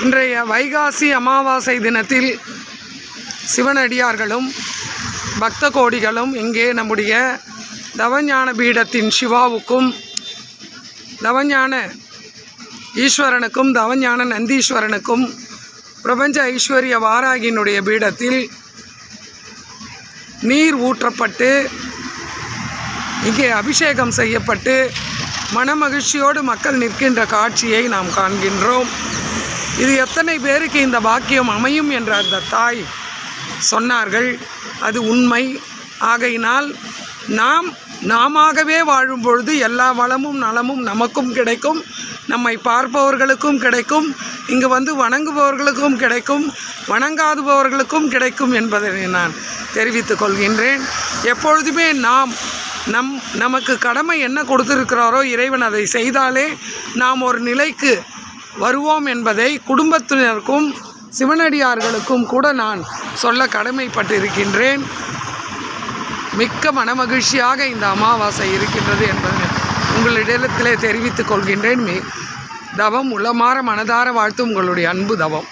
இன்றைய வைகாசி அமாவாசை தினத்தில் சிவனடியார்களும் பக்த கோடிகளும் இங்கே நம்முடைய தவஞான பீடத்தின் சிவாவுக்கும் தவஞான ஈஸ்வரனுக்கும் தவஞான நந்தீஸ்வரனுக்கும் பிரபஞ்ச ஐஸ்வர்ய வாராகியினுடைய பீடத்தில் நீர் ஊற்றப்பட்டு இங்கே அபிஷேகம் செய்யப்பட்டு மனமகிழ்ச்சியோடு மக்கள் நிற்கின்ற காட்சியை நாம் காண்கின்றோம். இது எத்தனை பேருக்கு இந்த பாக்கியம் அமையும் என்ற அந்த தாய் சொன்னார்கள். அது உண்மை. ஆகையினால் நாமாகவே வாழும் பொழுது எல்லா வளமும் நலமும் நமக்கும் கிடைக்கும், நம்மை பார்ப்பவர்களுக்கும் கிடைக்கும், இங்கு வந்து வணங்குபவர்களுக்கும் கிடைக்கும், வணங்காதுபவர்களுக்கும் கிடைக்கும் என்பதை நான் தெரிவித்துக் கொள்கின்றேன். எப்பொழுதுமே நமக்கு கடமை என்ன கொடுத்திருக்கிறாரோ இறைவன் அதை செய்தாலே நாம் ஒரு நிலைக்கு வருவோம் என்பதை குடும்பத்தினருக்கும் சிவனடியார்களுக்கும் கூட நான் சொல்ல கடமைப்பட்டிருக்கின்றேன். மிக்க மனமகிழ்ச்சியாக இந்த அமாவாசை இருக்கின்றது என்பதை உங்களிடத்திலே தெரிவித்துக் கொள்கின்றேன். தவம் உளமாற மனதார வாழ்த்து உங்களுடைய அன்பு தவம்.